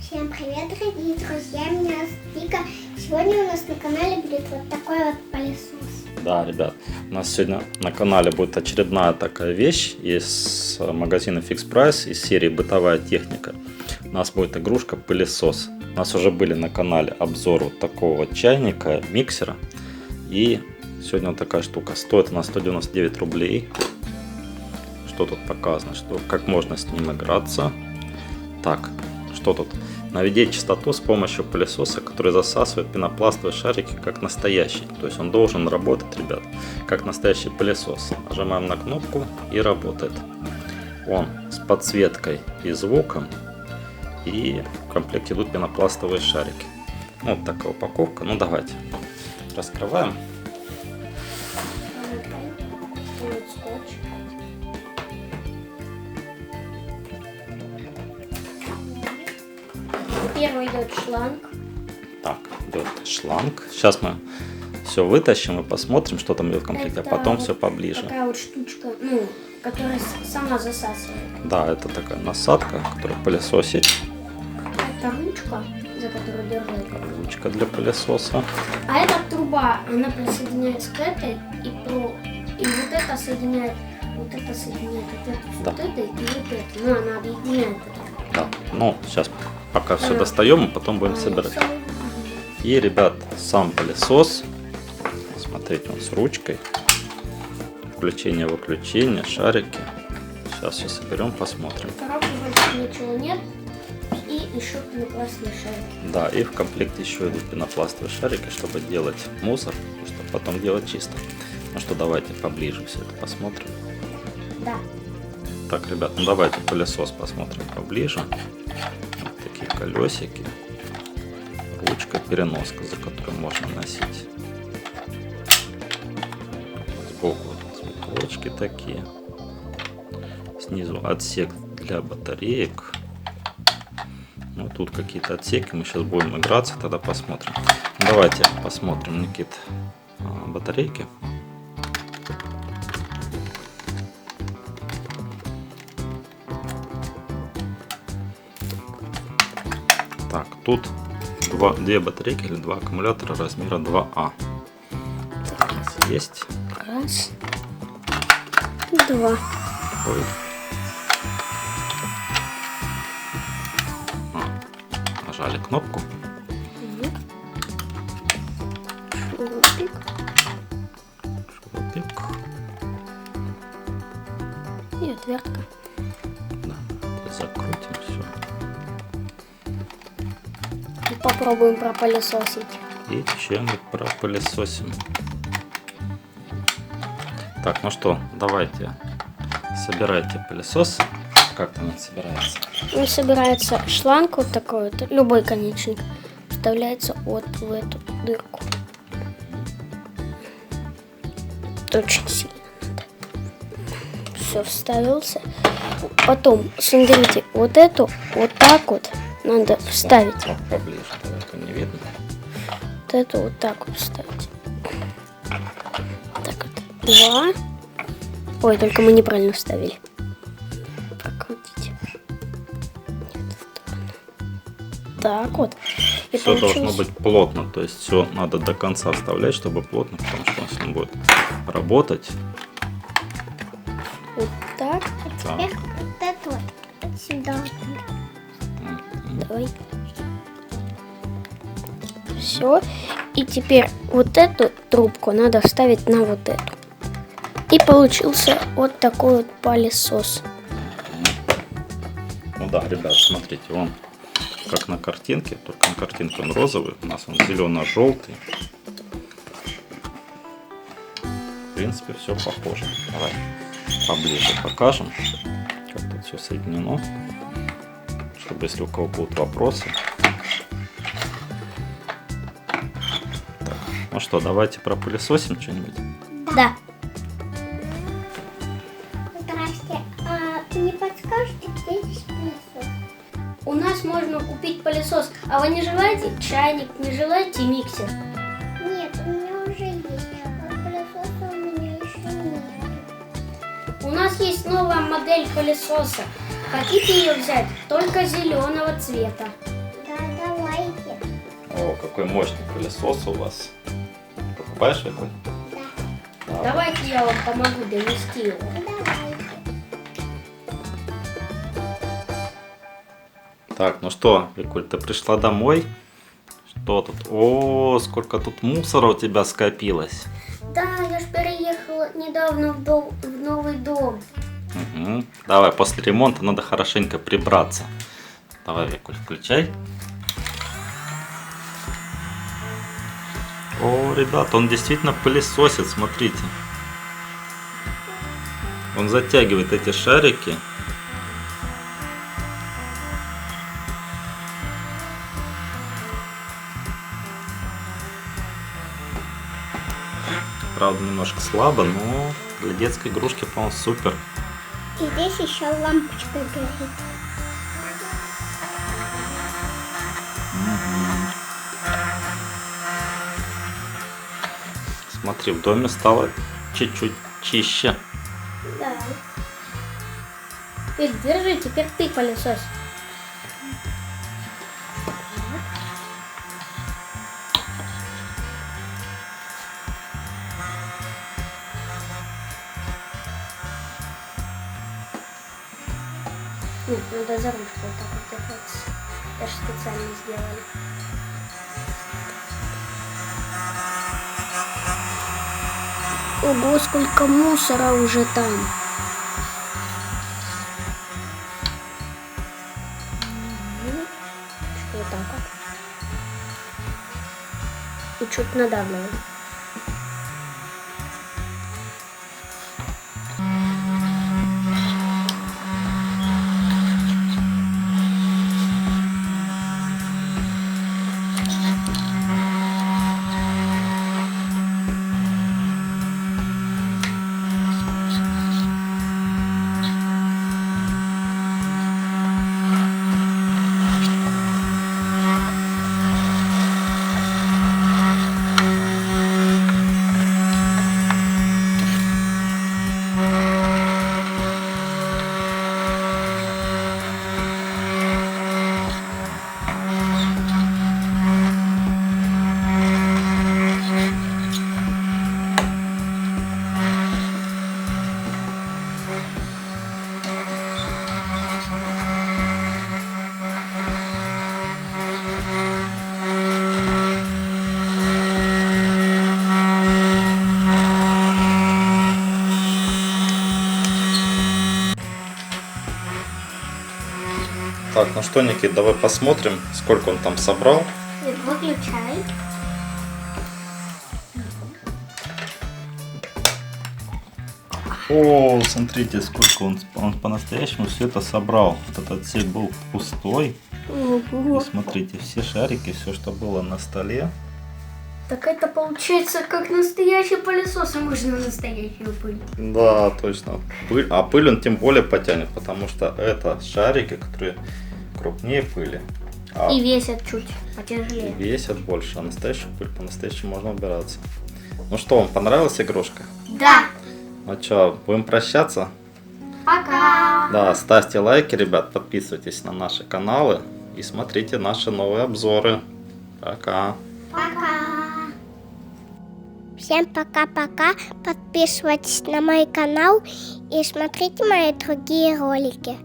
Всем привет, дорогие друзья, меня зовут Вика. Сегодня у нас на канале будет вот такой вот пылесос. Да, ребят, у нас сегодня на канале будет очередная такая вещь из магазина Fix Price, из серии «Бытовая техника». У нас будет игрушка пылесос. У нас уже были на канале обзор вот такого чайника, миксера. И сегодня вот такая штука. Стоит она 199 рублей. Что тут показано, что как можно с ним играться. Так, что тут? Наведите частоту с помощью пылесоса, который засасывает пенопластовые шарики как настоящий. То есть он должен работать, ребят, как настоящий пылесос. Нажимаем на кнопку и работает. Он с подсветкой и звуком. И в комплекте идут пенопластовые шарики. Вот такая упаковка. Ну давайте раскрываем. Первый идет шланг. Так, идет шланг. Сейчас мы все вытащим и посмотрим, что там идет в комплекте, а потом все поближе. Такая вот штучка, которая сама засасывает. Да, это такая насадка, которая пылесосит. Это ручка, за которую держит. Ручка для пылесоса. А эта труба, она присоединяется к этой, и вот это соединяет, вот это соединяет вот это, Да. вот это и вот это. Ну, она объединяет это. Да, ну сейчас пока все достаем, и потом будем собирать. И, ребят, сам пылесос. Смотрите, он с ручкой. Включение-выключение, шарики. Сейчас все соберем, посмотрим. Коробки больше ничего нет. И еще пенопластовые шарики. Да, и в комплекте еще идут пенопластовые шарики, чтобы делать мусор, и чтобы потом делать чисто. Ну что, давайте поближе все это посмотрим. Да. Так, ребят, ну давайте пылесос посмотрим поближе. Вот такие колесики. Ручка, переноска, за которую можно носить. Сбоку цветочки такие. Снизу отсек для батареек. Ну, тут какие-то отсеки. Мы сейчас будем играться, тогда посмотрим. Давайте посмотрим, Никит, батарейки. Так, тут две батарейки или два аккумулятора размера 2А. Есть. Раз. Два. Ой. Нажали кнопку. Шурупик. Шурупик. И отвертка. Да. Закрутим все. И попробуем пропылесосить. И чем-нибудь пропылесосим. Так, ну что, давайте собирайте пылесос. Как там он собирается? Он собирается шланг вот такой вот, любой конечник, вставляется вот в эту дырку. Очень сильно надо. Все, вставился. Потом, смотрите, вот эту вот так вот надо вставить. Так, поближе, это не видно. Вот эту вот так вот вставить. Так вот, два. Ой, только мы неправильно вставили. Прокрутите. Так вот. И Все должно быть плотно, то есть все надо до конца вставлять, чтобы плотно, потому что он с ним будет работать. Вот так. Так. Вот это вот сюда. Давай. Все. И теперь вот эту трубку надо вставить на вот эту. И получился вот такой вот пылесос. Ну да, ребят, смотрите, он как на картинке, только на картинке он розовый, у нас он зелено-желтый. В принципе, все похоже. Давай поближе покажем, как тут все соединено, чтобы если у кого будут вопросы. Так, ну что, давайте пропылесосим что-нибудь. Да. Здрасте. А не подскажете, где здесь пылесос? У нас можно купить пылесос. А вы не желаете чайник, не желаете миксер? Нет, у меня уже есть. А пылесоса у меня еще нет. У нас есть новая модель пылесоса. Хотите ее взять? Только зеленого цвета. какой мощный пылесос у вас. Покупаешь, Викуль? Да. Давайте я вам помогу донести его. Так, ну что, Викуль, ты пришла домой? Что тут? О, сколько тут мусора у тебя скопилось. Да, я же переехала недавно в новый дом. Угу. Давай, после ремонта надо хорошенько прибраться. Давай, Викуль, включай. О, ребята, он действительно пылесосит, смотрите. Он затягивает эти шарики. Правда, немножко слабо, но для детской игрушки, по-моему, супер. И здесь еще лампочка горит. Смотри, в доме стало чуть-чуть чище. Да. Ик, держи, теперь ты пылесось. Нет, надо за ручку вот так вот держаться. Даже специально сделали. Ого, сколько мусора уже там. Что вот так вот. И чуть надавливаем. Так, ну что, Никит, давай посмотрим, сколько он там собрал. Выключай. О, смотрите, сколько он по-настоящему все это собрал. Вот этот отсек был пустой. Ого. И смотрите, все шарики, все, что было на столе. Так это получается как настоящий пылесос, а можно настоящую пыль. Да, точно. Пыль, а пыль он тем более потянет, потому что это шарики, которые крупнее пыли. И весят чуть И потяжелее. весят больше, а настоящую пыль по-настоящему можно убираться. Ну что, вам понравилась игрушка? Да. Ну что, будем прощаться? Пока. Да, ставьте лайки, ребят, подписывайтесь на наши каналы и смотрите наши новые обзоры. Пока. Пока. Всем пока-пока. Подписывайтесь на мой канал и смотрите мои другие ролики.